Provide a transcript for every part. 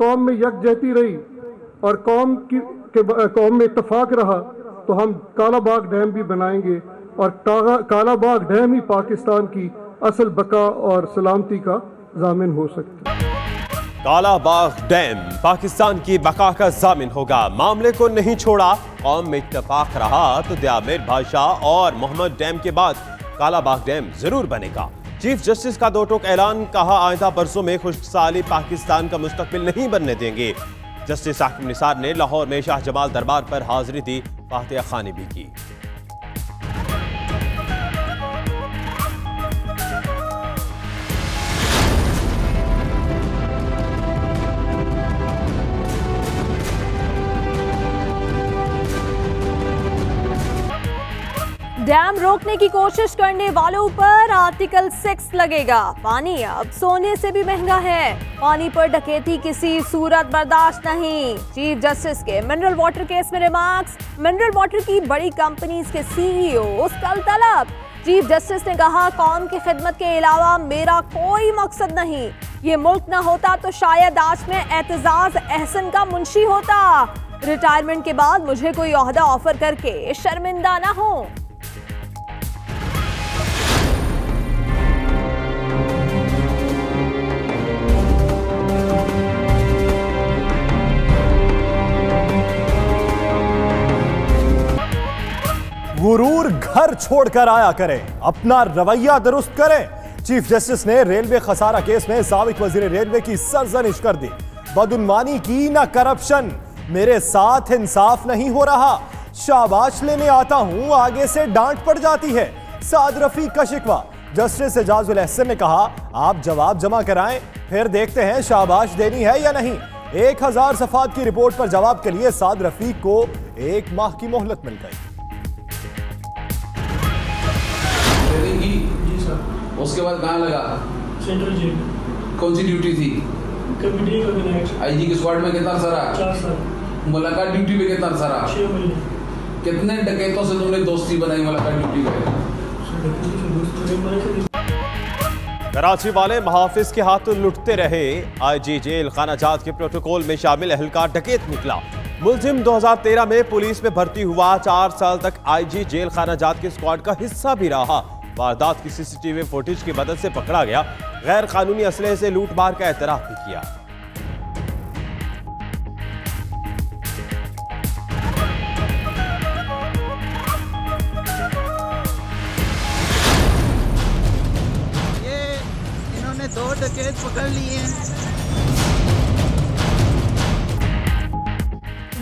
कौम में यकजहती रही और कौम में इत्तफाक रहा तो हम कालाबाग डैम भी बनाएंगे और कालाबाग डैम ही पाकिस्तान की असल बका और सलामती का जामिन हो सकता है। कालाबाग डैम पाकिस्तान की बका का जामिन होगा। मामले को नहीं छोड़ा, कौम में इत्तफाक रहा तो दियामिर बादशाह और मोहम्मद डैम के बाद कालाबाग डैम जरूर बनेगा। चीफ जस्टिस का दो टोक ऐलान, कहा आइंदा बरसों में खुशहाली पाकिस्तान का मुस्तकबिल नहीं बनने देंगे। जस्टिस हाकिम निसार ने लाहौर में शाह जमाल दरबार पर हाजिरी दी, फातिहा खानी भी की। डैम रोकने की कोशिश करने वालों पर आर्टिकल 6 लगेगा। पानी अब सोने से भी महंगा है, पानी पर डकैती किसी सूरत बर्दाश्त नहीं। चीफ जस्टिस के मिनरल वाटर केस में रिमार्क्स, मिनरल वाटर की बड़ी कंपनीज के सीईओ कल तलब। चीफ जस्टिस ने कहा, कौम की खिदमत के अलावा मेरा कोई मकसद नहीं। ये मुल्क न होता तो शायद आज में एतजाज एहसन का मुंशी होता। रिटायरमेंट के बाद मुझे कोई ओहदा ऑफर करके शर्मिंदा ना हो। गुरूर घर छोड़कर आया करें, अपना रवैया दुरुस्त करें। चीफ जस्टिस ने रेलवे खसारा केस में साबिक वजीर रेलवे की सरजनिश कर दी। बदउनवानी की न करप्शन, मेरे साथ इंसाफ नहीं हो रहा। शाबाश लेने आता हूं, आगे से डांट पड़ जाती है। साद रफीक का शिकवा। जस्टिस एजाजुल अहसन ने कहा, आप जवाब जमा कराएं, फिर देखते हैं शाबाश देनी है या नहीं। 1000 सफात की रिपोर्ट पर जवाब के लिए साद रफीक को 1 माह की मोहलत मिल गई। उसके बाद कहाँ लगा? Central jail. कौन सी ड्यूटी थी? कभी डे कभी नाइट। आईजी के स्क्वाड में कितना सारा? 4 साल। मुलाकात ड्यूटी पे कितना सारा? 6 महीने। कितने डकैतों से तुमने दोस्ती बनाई मुलाकात ड्यूटी पे? कराची वाले महाफिज के हाथों लुटते रहे। आईजी जेल खानाजात के प्रोटोकॉल में शामिल अहलकार डकैत निकला। मुलजिम 2013 में पुलिस में भर्ती हुआ, 4 साल तक आईजी जेल खानाजात के स्क्वाड का हिस्सा भी रहा। वारदात की सीसीटीवी फुटेज की मदद से पकड़ा गया। गैर कानूनी असलहे से लूटमार का एतराफ भी किया। ये इन्होंने 2 डकैत पकड़ लिए हैं।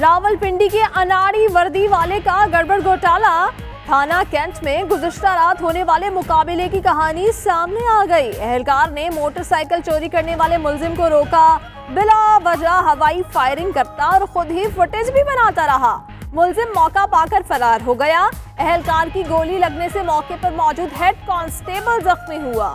रावलपिंडी के अनाड़ी वर्दी वाले का गड़बड़ घोटाला। थाना कैंट में गुज़िश्ता रात होने वाले मुकाबले की कहानी सामने आ गई। एहलकार ने मोटरसाइकिल चोरी करने वाले मुलजिम को रोका, बिला वजह हवाई फायरिंग करता और खुद ही फुटेज भी बनाता रहा। मुलजिम मौका पाकर फरार हो गया। एहलकार की गोली लगने से मौके पर मौजूद हेड कांस्टेबल जख्मी हुआ।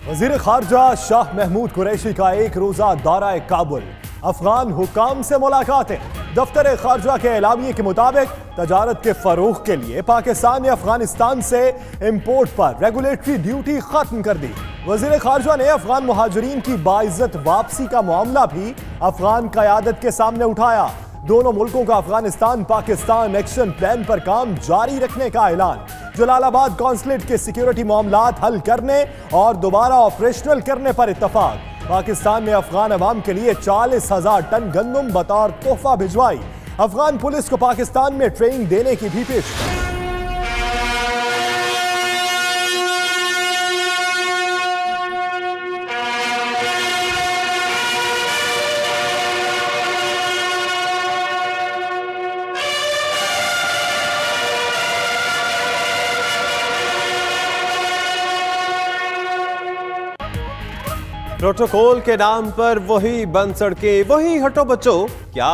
वजीर खारजा शाह महमूद कुरैशी का 1 रोजा दौरा काबुल। अफगान हुकाम से मुलाकातें। दफ्तर खारजा के एलामिये के मुताबिक तजारत के फरोग के लिए पाकिस्तान ने अफगानिस्तान से इम्पोर्ट पर रेगुलेटरी ड्यूटी खत्म कर दी। वजीर खारजा ने अफगान मुहाजिरीन की बाइज्जत वापसी का मामला भी अफगान क़यादत के सामने उठाया। दोनों मुल्कों का अफगानिस्तान पाकिस्तान एक्शन प्लान पर काम जारी रखने का ऐलान। जलालाबाद कॉन्सुलेट के सिक्योरिटी मामलात हल करने और दोबारा ऑपरेशनल करने पर इत्तफाक। पाकिस्तान ने अफगान अवाम के लिए 40,000 टन गंदम बतौर तोहफा भिजवाई। अफगान पुलिस को पाकिस्तान में ट्रेनिंग देने की भी पेशकश। प्रोटोकॉल के नाम पर वही बंद सड़कें, वही हटो बच्चों, क्या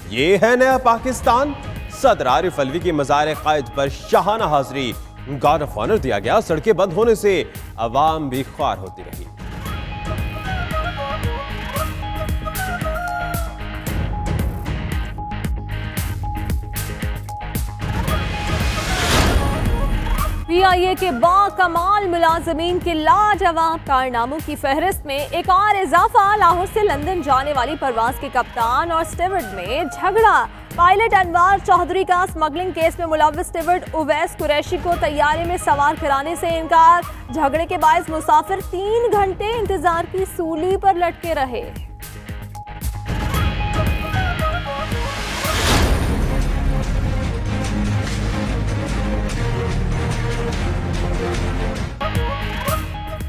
ये है नया पाकिस्तान? सदर आरिफ अलवी की मज़ार क़ायद पर शाहाना हाजिरी, गार्ड ऑफ ऑनर दिया गया। सड़कें बंद होने से अवाम भी ख्वार होती रही। CIA के बाकमाल मुलाजमीन के लाजवाब कारनामों की फहरिस्त में एक और इजाफा। लाहौर से लंदन जाने वाली परवाज के कप्तान और स्टीवर्ड में झगड़ा। पायलट अनवार चौधरी का स्मगलिंग केस में मुलव्वस स्टीवर्ड उवैस कुरैशी को तैयारे में सवार कराने से इनकार। झगड़े के बायस मुसाफिर 3 घंटे इंतजार की सूली पर लटके रहे।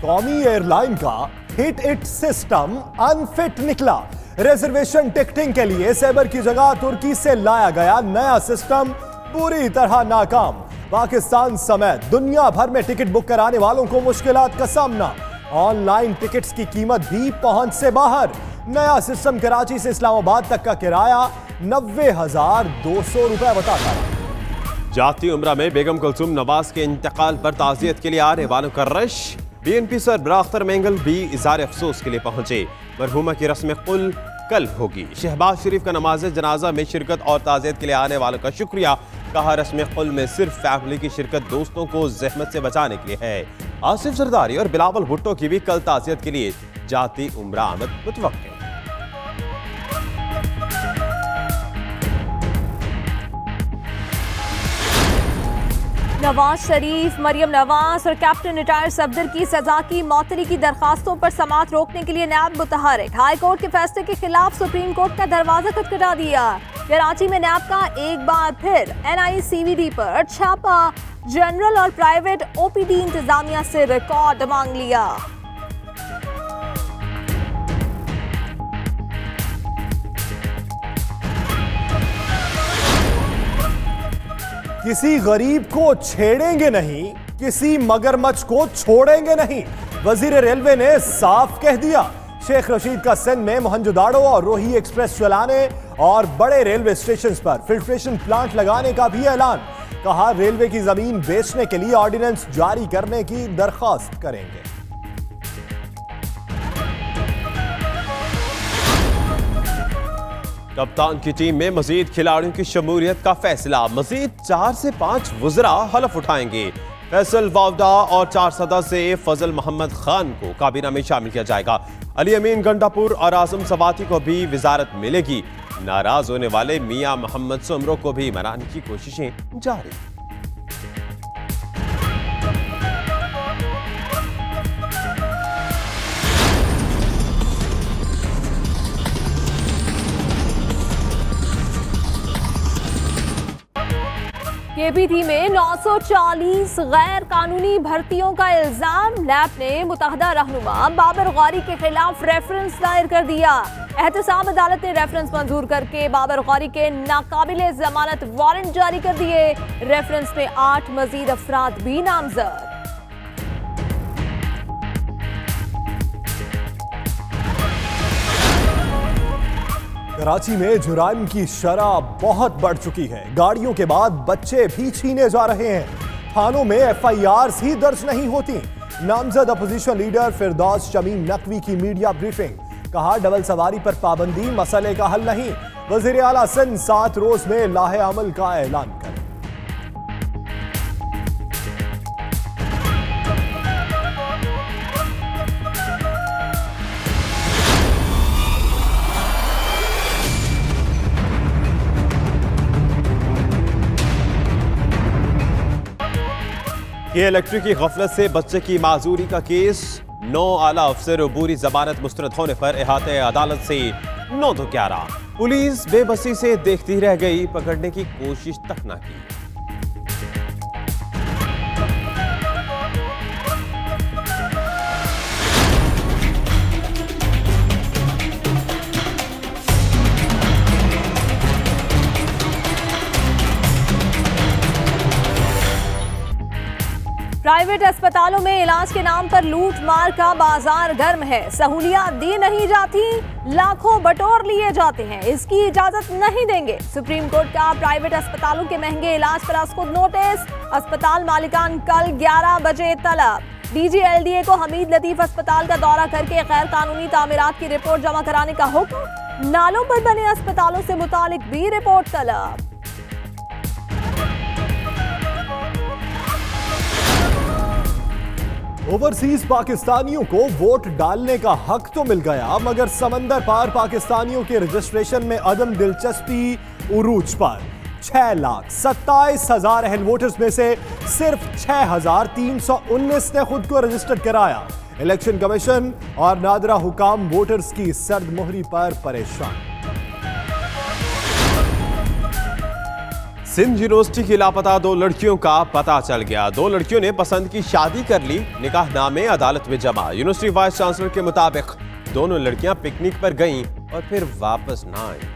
कौमी एयरलाइन का हिट इट सिस्टम अनफिट निकला। रिजर्वेशन टिकटिंग के लिए सेबर की जगह तुर्की से लाया गया नया सिस्टम पूरी तरह नाकाम। पाकिस्तान समेत दुनिया भर में टिकट बुक कराने वालों को मुश्किलात का सामना। ऑनलाइन टिकट्स की कीमत भी पहुंच से बाहर। नया सिस्टम कराची से इस्लामाबाद तक का किराया 90,200 रुपए बताता है। जाती उम्रा में बेगम कुलसूम नवाज के इंतकाल पर ताज़ियत के लिए आने वालों का रश। BNP सरबराह अख्तर मेंगल भी इज़हार अफसोस के लिए पहुंचे। मरहूमा की रस्म कुल कल होगी। शहबाज शरीफ का नमाज जनाजा में शिरकत और ताज़ियत के लिए आने वालों का शुक्रिया। कहा रस्म कुल में सिर्फ फैमिली की शिरकत दोस्तों को जहमत से बचाने के लिए है। आसिफ जरदारी और बिलावल भुट्टो की भी कल ताज़ियत के लिए जाती उम्रा आमद मुतवक्किल। नवाज शरीफ, मरियम नवाज और कैप्टन रिटायर सफदर की सजा की मौतली की दरखास्तों पर समाअत रोकने के लिए नैब मुतहरिक। हाई कोर्ट के फैसले के खिलाफ सुप्रीम कोर्ट का दरवाजा खटखटा दिया। कराची में नैब का एक बार फिर NICVD पर छापा। जनरल और प्राइवेट OPD इंतजामिया से रिकॉर्ड मांग लिया। किसी गरीब को छेड़ेंगे नहीं, किसी मगरमच्छ को छोड़ेंगे नहीं, वजीर रेलवे ने साफ कह दिया। शेख रशीद का सिंध में मोहनजोदाड़ो और रोही एक्सप्रेस चलाने और बड़े रेलवे स्टेशन पर फिल्ट्रेशन प्लांट लगाने का भी ऐलान। कहा रेलवे की जमीन बेचने के लिए ऑर्डिनेंस जारी करने की दरखास्त करेंगे। कप्तान की टीम में मजीद खिलाड़ियों की शमूलियत का फैसला। मजीद 4 से 5 वज़रा हलफ उठाएंगे। फैसल वावडा और 4 सदस्य फजल मोहम्मद खान को काबीना में शामिल किया जाएगा। अली अमीन गंडापुर और आजम सवाती को भी वजारत मिलेगी। नाराज होने वाले मियां मोहम्मद सुमरो को भी मनाने की कोशिशें जारी। KPT में 940 गैर कानूनी भर्तियों का इल्जाम। नैब ने मुतहदा रहनुमा बाबर गौरी के खिलाफ रेफरेंस दायर कर दिया। एहतसाब अदालत ने रेफरेंस मंजूर करके बाबर गौरी के नाकाबिले जमानत वारंट जारी कर दिए। रेफरेंस में 8 मजीद अफराद भी नामजद। कराची में जुराइम की शरह बहुत बढ़ चुकी है। गाड़ियों के बाद बच्चे भी छीने जा रहे हैं। थानों में FIRs ही दर्ज नहीं होती। नामजद अपोजिशन लीडर फिरदौस शमीम नकवी की मीडिया ब्रीफिंग। कहा डबल सवारी पर पाबंदी मसले का हल नहीं। वजीर आला सिंध 7 रोज में लाहे अमल का ऐलान करें। ये इलेक्ट्रिक की गफलत से बच्चे की माजूरी का केस। 9 आला अफसर अबूरी जमानत मुस्तरद होने पर इहाते अदालत से 9 तो 11। पुलिस बेबसी से देखती रह गई, पकड़ने की कोशिश तक न की। प्राइवेट अस्पतालों में इलाज के नाम पर लूट मार का बाजार गर्म है। सहूलियात दी नहीं जाती, लाखों बटोर लिए जाते हैं। इसकी इजाजत नहीं देंगे। सुप्रीम कोर्ट का प्राइवेट अस्पतालों के महंगे इलाज पर खुद नोटिस। अस्पताल मालिकान कल 11 बजे तलब। DG LDA को हमीद लतीफ अस्पताल का दौरा करके गैर कानूनी तामीरात की रिपोर्ट जमा कराने का हुक्म। नालों पर बने अस्पतालों से मुतालिक भी रिपोर्ट तलब। ओवरसीज पाकिस्तानियों को वोट डालने का हक तो मिल गया, मगर समंदर पार पाकिस्तानियों के रजिस्ट्रेशन में अदम दिलचस्पी उरूज पर। 6,27,000 अहल वोटर्स में से सिर्फ 6,319 ने खुद को रजिस्टर्ड कराया। इलेक्शन कमीशन और नादरा हुकाम वोटर्स की सर्द मोहरी पर परेशान। सिंध यूनिवर्सिटी की लापता 2 लड़कियों का पता चल गया। 2 लड़कियों ने पसंद की शादी कर ली, निकाहनामे अदालत में जमा। यूनिवर्सिटी वाइस चांसलर के मुताबिक दोनों लड़कियां पिकनिक पर गईं और फिर वापस ना आईं।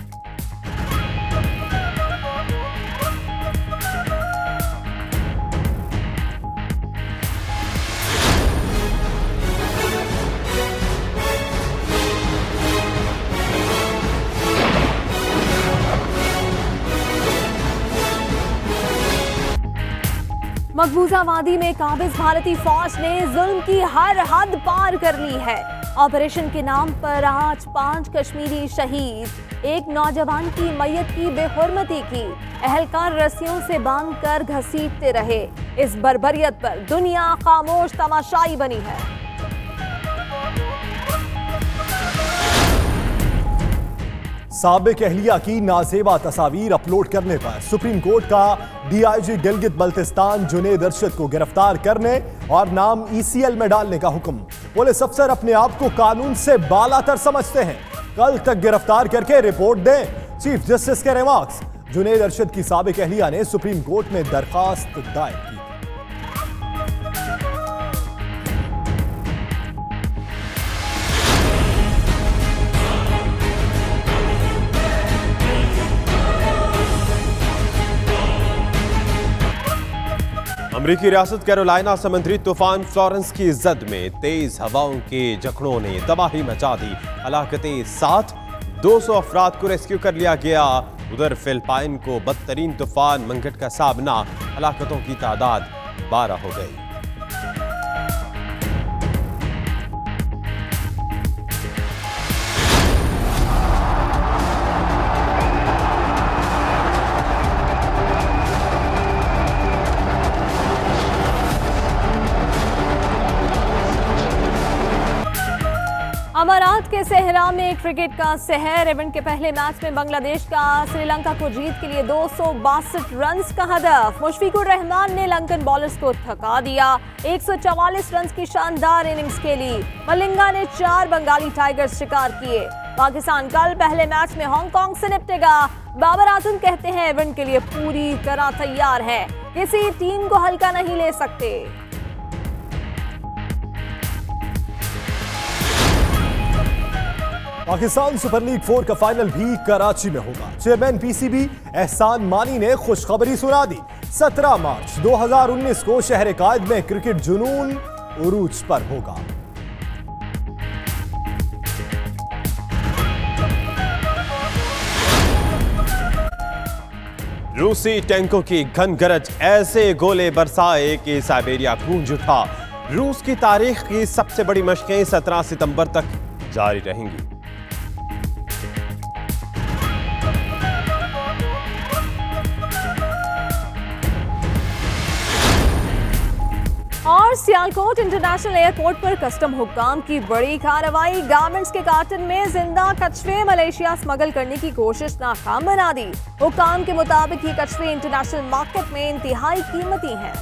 मकबूजा वादी में काबिज भारतीय फौज ने जुल्म की हर हद पार कर ली है। ऑपरेशन के नाम पर आज 5 कश्मीरी शहीद। एक नौजवान की मैयत की बेहुरमती की, अहलकार रस्सियों से बांधकर घसीटते रहे। इस बर्बरियत पर दुनिया खामोश तमाशाई बनी है। साबिक अहलिया की नाजेबा तस्वीर अपलोड करने पर सुप्रीम कोर्ट का डीआईजी गिलगित बल्तिस्तान जुनेद अरशद को गिरफ्तार करने और नाम ईसीएल में डालने का हुक्म। पुलिस अफसर अपने आप को कानून से बालातर समझते हैं, कल तक गिरफ्तार करके रिपोर्ट दें। चीफ जस्टिस के रिमार्क्स। जुनेद अरशद की साबिक अहलिया ने सुप्रीम कोर्ट में दरखास्त दायर की। अमरीकी रियासत कैरोलिना समुद्री तूफान फ्लोरेंस की जद में तेज हवाओं के झकड़ों ने तबाही मचा दी। हलाकतें 7, 200 अफराद को रेस्क्यू कर लिया गया। उधर फिलिपाइन को बदतरीन तूफान मंगट का सामना, हलाकतों की तादाद 12 हो गई। अमारात के सहरा में क्रिकेट का सहर। इवेंट के पहले मैच में बांग्लादेश का श्रीलंका को जीत के लिए 262 रन्स का हदफ। मुशफिकुर रहमान ने लंकन बॉलर्स को थका दिया। 144 रन्स की शानदार इनिंग्स खेली। मलिंगा ने 4 बंगाली टाइगर्स शिकार किए। पाकिस्तान कल पहले मैच में हांगकांग से निपटेगा। बाबर आजम कहते हैं इवेंट के लिए पूरी तरह तैयार है, किसी टीम को हल्का नहीं ले सकते। पाकिस्तान सुपर लीग 4 का फाइनल भी कराची में होगा। चेयरमैन पीसीबी एहसान मानी ने खुशखबरी सुना दी। 17 मार्च 2019 को शहर कायद में क्रिकेट जुनून उरूज पर होगा। रूसी टैंकों की घनगरज ऐसे गोले बरसाए कि साइबेरिया गूंज उठा। रूस की तारीख की सबसे बड़ी मशकें 17 सितंबर तक जारी रहेंगी। और सियालकोट इंटरनेशनल एयरपोर्ट पर कस्टम हुक्काम की बड़ी कार्रवाई। गारमेंट्स के कार्टन में जिंदा कछुए मलेशिया स्मगल करने की कोशिश नाकाम बना दी। हुक्काम के मुताबिक ये कछुए इंटरनेशनल मार्केट में इंतहाई कीमती हैं।